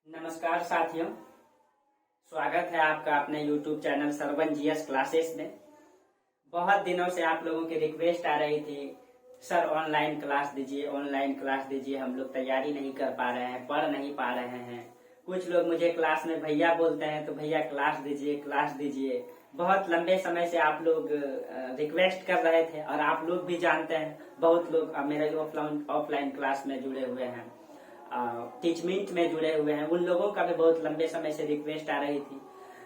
नमस्कार साथियों, स्वागत है आपका अपने YouTube channel Sarvan GS classes में। बहुत दिनों से आप लोगों की रिक्वेस्ट आ रही थी, सर ऑनलाइन क्लास दीजिए, ऑनलाइन क्लास दीजिए। हम लोग तैयारी नहीं कर पा रहे हैं, पढ़ नहीं पा रहे हैं। कुछ लोग मुझे क्लास में भैया बोलते हैं, तो भैया क्लास दीजिए, क्लास दीजिए। बहुत लंबे समय से आप लोग रिक्वेस्ट कर रहे थे और आप लोग भी जानते हैं, बहुत लोग मेरे ऑफलाइन क्लास में जुड़े हुए हैं, टीचमेंट में जुड़े हुए हैं। उन लोगों का भी बहुत लंबे समय से रिक्वेस्ट आ रही थी,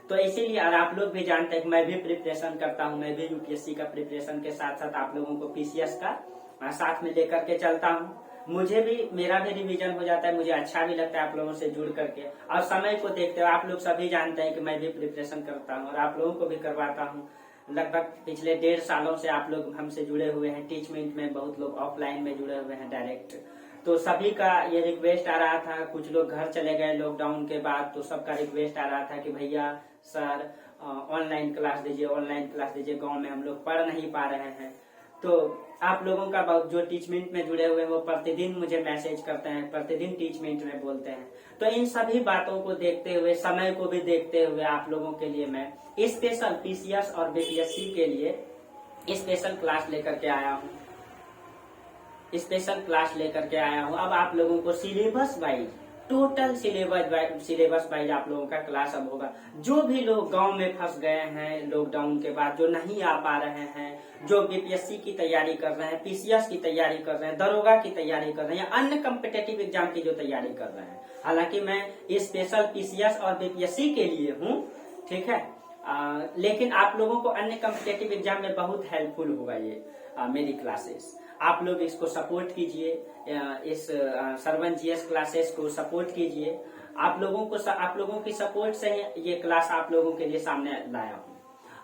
तो इसीलिए। और आप लोग भी जानते हैं कि मैं भी प्रिपरेशन करता हूं, मैं भी यूपीएससी का प्रिपरेशन के साथ साथ आप लोगों को पीसीएस का साथ में लेकर के चलता हूं। मुझे भी, मेरा भी रिवीजन हो जाता है, मुझे अच्छा भी लगता है आप लोगों से जुड़ करके। और समय को देखते हुए आप लोग सभी जानते हैं कि मैं भी प्रिपरेशन करता हूँ और आप लोगों को भी करवाता हूँ। लगभग पिछले 1.5 सालों से आप लोग हमसे जुड़े हुए हैं टीचमेंट में, बहुत लोग ऑफलाइन में जुड़े हुए हैं डायरेक्ट। तो सभी का ये रिक्वेस्ट आ रहा था। कुछ लोग घर चले गए लॉकडाउन के बाद, तो सबका रिक्वेस्ट आ रहा था कि भैया सर ऑनलाइन क्लास दीजिए, ऑनलाइन क्लास दीजिए। गांव में हम लोग पढ़ नहीं पा रहे हैं। तो आप लोगों का जो टीचमेंट में जुड़े हुए हैं वो प्रतिदिन मुझे मैसेज करते हैं, प्रतिदिन टीचमेंट में बोलते हैं। तो इन सभी बातों को देखते हुए, समय को भी देखते हुए, आप लोगों के लिए मैं स्पेशल पीसीएस और बीपीएससी के लिए स्पेशल क्लास लेकर के आया हूँ। स्पेशल क्लास लेकर के आया हूँ। अब आप लोगों को syllabus wise, total syllabus wise आप लोगों का क्लास अब होगा। जो भी लोग गांव में फंस गए हैं लॉकडाउन के बाद, जो नहीं आ पा रहे हैं, जो बीपीएससी की तैयारी कर रहे हैं, पीसीएस की तैयारी कर रहे हैं, दरोगा की तैयारी कर रहे हैं, या अन्य कम्पिटेटिव एग्जाम की जो तैयारी कर रहे हैं। हालांकि मैं स्पेशल पीसीएस और बीपीएससी के लिए हूँ, ठीक है। लेकिन आप लोगों को अन्य कम्पिटेटिव एग्जाम में बहुत हेल्पफुल होगा ये मेरी क्लासेस। आप लोग इसको सपोर्ट कीजिए, इस सरवन जीएस क्लासेस को सपोर्ट कीजिए। आप लोगों की सपोर्ट से ही ये क्लास आप लोगों के लिए सामने लाया हूँ।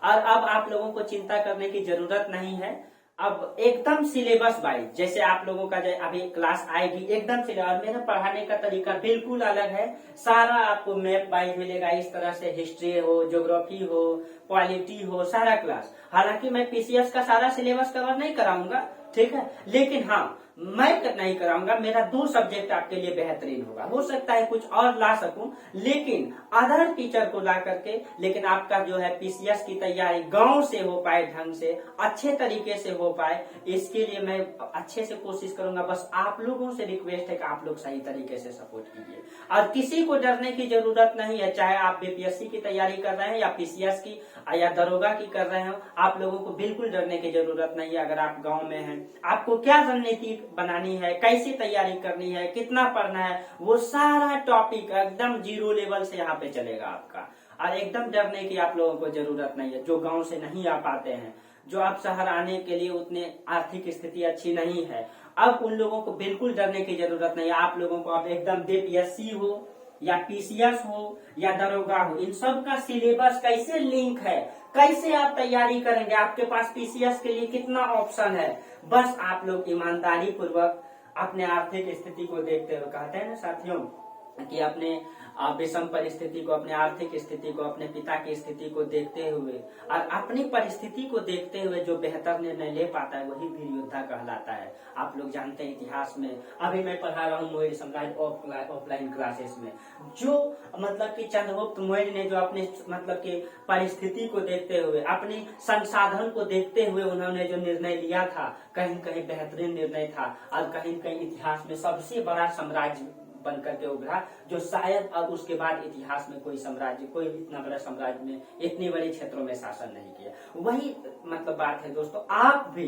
और अब आप लोगों को चिंता करने की जरूरत नहीं है। अब एकदम सिलेबस वाइज, जैसे आप लोगों का अभी क्लास आएगी एकदम सिलेबस। मेरा पढ़ाने का तरीका बिल्कुल अलग है। सारा आपको मैप वाइज मिलेगा, इस तरह से हिस्ट्री हो, ज्योग्राफी हो, पॉलिटी हो, सारा क्लास। हालांकि मैं पीसीएस का सारा सिलेबस कवर नहीं कराऊंगा, ठीक है, लेकिन हाँ मैं नहीं कराऊंगा। मेरा 2 सब्जेक्ट आपके लिए बेहतरीन होगा। हो सकता है कुछ और ला सकूं, लेकिन अदर टीचर को ला करके, लेकिन आपका जो है पीसीएस की तैयारी गांव से हो पाए, ढंग से, अच्छे तरीके से हो पाए, इसके लिए मैं अच्छे से कोशिश करूंगा। बस आप लोगों से रिक्वेस्ट है कि आप लोग सही तरीके से सपोर्ट कीजिए। और किसी को डरने की जरूरत नहीं है, चाहे आप बीपीएससी की तैयारी कर रहे हैं या पीसीएस की या दरोगा की कर रहे हो। आप लोगों को बिल्कुल डरने की जरूरत नहीं है। अगर आप गांव में हैं, आपको क्या रणनीति बनानी है, कैसी तैयारी करनी है, कितना पढ़ना है, वो सारा टॉपिक एकदम 0 लेवल से यहाँ पे चलेगा आपका। और एकदम डरने की आप लोगों को जरूरत नहीं है। जो गांव से नहीं आ पाते हैं, जो आप शहर आने के लिए उतने आर्थिक स्थिति अच्छी नहीं है, अब उन लोगों को बिल्कुल डरने की जरूरत नहीं है। आप लोगों को अब एकदम बीपीएससी हो या पीसीएस हो या दरोगा हो, इन सब का सिलेबस कैसे लिंक है, कैसे आप तैयारी करेंगे, आपके पास पीसीएस के लिए कितना ऑप्शन है, बस आप लोग ईमानदारी पूर्वक अपने आर्थिक स्थिति को देखते हुए, कहते हैं ना साथियों कि अपने विषम परिस्थिति को, अपने आर्थिक स्थिति को, अपने पिता की स्थिति को देखते हुए और अपनी परिस्थिति को देखते हुए जो बेहतर निर्णय ले पाता है वही वीर योद्धा कहलाता है। आप लोग जानते हैं इतिहास में, अभी मैं पढ़ा रहा हूँ मौर्य साम्राज्य ऑफलाइन क्लासेस में, जो मतलब कि चंद्रगुप्त मौर्य ने जो अपने मतलब कि परिस्थिति को देखते हुए, अपने संसाधन को देखते हुए उन्होंने जो निर्णय लिया था, कहीं कहीं बेहतरीन निर्णय था और कहीं कहीं इतिहास में सबसे बड़ा साम्राज्य बनकर के उभरा, जो शायद अब उसके बाद इतिहास में कोई इतना बड़ा साम्राज्य में इतनी बड़ी क्षेत्रों में शासन नहीं किया। वही मतलब बात है दोस्तों, आप भी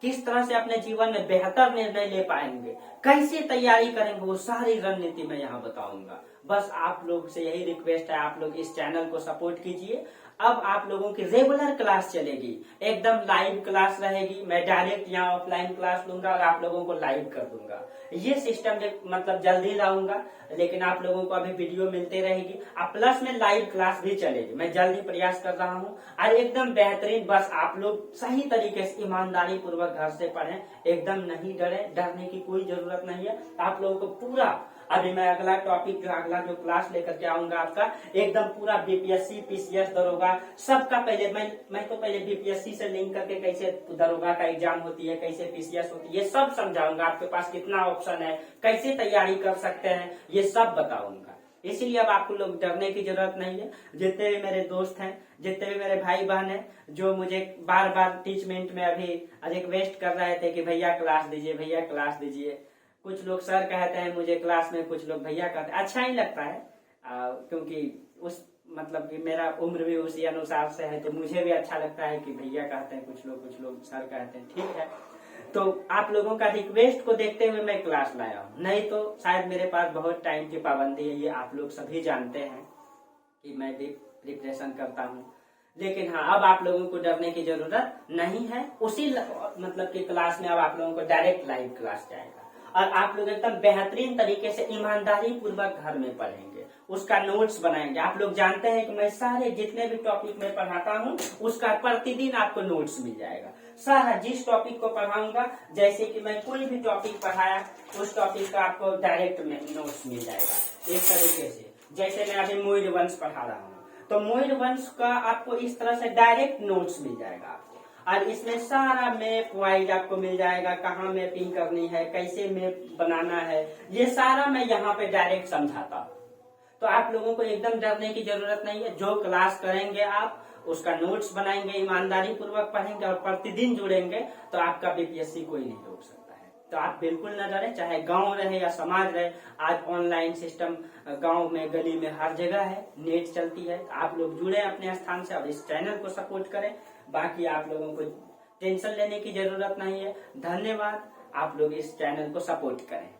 किस तरह से अपने जीवन में बेहतर निर्णय ले पाएंगे, कैसे तैयारी करेंगे, वो सारी रणनीति मैं यहाँ बताऊंगा। बस आप लोग से यही रिक्वेस्ट है, आप लोग इस चैनल को सपोर्ट कीजिए। अब आप लोगों की रेगुलर क्लास चलेगी, एकदम लाइव क्लास रहेगी। मैं डायरेक्ट यहाँ ऑफलाइन क्लास लूंगा और आप लोगों को लाइव कर दूंगा। ये सिस्टम मतलब जल्दी लाऊंगा, लेकिन आप लोगों को अभी वीडियो मिलते रहेगी और प्लस में लाइव क्लास भी चलेगी। मैं जल्दी प्रयास कर रहा हूँ और एकदम बेहतरीन। बस आप लोग सही तरीके से ईमानदारी पूर्वक घर से पढ़ें, एकदम नहीं डरे, डरने की कोई जरूरत नहीं है। आप लोगों को पूरा, अभी मैं अगला टॉपिक अगला जो क्लास लेकर के आऊंगा आपका, एकदम पूरा बीपीएससी, पीसीएस, दरोगा सबका पहले मैं तो पहले बीपीएससी से लिंक करके कैसे दरोगा का एग्जाम होती है, कैसे पीसीएस होती है, ये सब समझाऊंगा। आपके पास कितना ऑप्शन है, कैसे तैयारी कर सकते हैं, ये सब बताऊंगा। इसीलिए अब आपको लोग डरने की जरूरत नहीं है। जितने भी मेरे दोस्त हैं, जितने भी मेरे भाई बहन हैं, जो मुझे बार बार टीचमेंट में अभी रिक्वेस्ट कर रहे थे कि भैया क्लास दीजिए, भैया क्लास दीजिए। कुछ लोग सर कहते हैं मुझे क्लास में, कुछ लोग भैया कहते हैं। अच्छा ही लगता है क्योंकि उस मतलब कि मेरा उम्र भी उसी अनुसार से है, तो मुझे भी अच्छा लगता है कि भैया कहते हैं कुछ लोग सर कहते हैं। ठीक है, तो आप लोगों का रिक्वेस्ट को देखते हुए मैं क्लास लाया हूँ, नहीं तो शायद मेरे पास बहुत टाइम की पाबंदी है, ये आप लोग सभी जानते हैं कि मैं भी प्रिपरेशन करता हूँ। लेकिन हाँ, अब आप लोगों को डरने की जरूरत नहीं है। उसी मतलब कि क्लास में अब आप लोगों को डायरेक्ट लाइव क्लास जाएगा और आप लोग एकदम बेहतरीन तरीके से ईमानदारी पूर्वक घर में पढ़ेंगे, उसका नोट्स बनाएंगे। आप लोग जानते हैं कि मैं सारे जितने भी टॉपिक में पढ़ाता हूँ उसका प्रतिदिन आपको नोट्स मिल जाएगा। सारा जिस टॉपिक को पढ़ाऊंगा, जैसे कि मैं कोई भी टॉपिक पढ़ाया उस टॉपिक का आपको डायरेक्ट में नोट्स मिल जाएगा। एक तरीके से जैसे मैं अभी मोइर वंश पढ़ा रहा हूँ, तो मोइर वंश का आपको इस तरह से डायरेक्ट नोट्स मिल जाएगा आपको। और इसमें सारा मैप वाइज आपको मिल जाएगा, कहाँ मैपिंग करनी है, कैसे मैप बनाना है, ये सारा मैं यहाँ पे डायरेक्ट समझाता हूँ। तो आप लोगों को एकदम डरने की जरूरत नहीं है। जो क्लास करेंगे आप उसका नोट्स बनाएंगे, ईमानदारी पूर्वक पढ़ेंगे और प्रतिदिन जुड़ेंगे, तो आपका बीपीएससी कोई नहीं रोक सकता है। तो आप बिल्कुल न डरे, चाहे गांव रहे या समाज रहे। आज ऑनलाइन सिस्टम गांव में, गली में, हर जगह है, नेट चलती है। आप लोग जुड़े अपने स्थान से और इस चैनल को सपोर्ट करें। बाकी आप लोगों को टेंशन लेने की जरूरत नहीं है। धन्यवाद, आप लोग इस चैनल को सपोर्ट करें।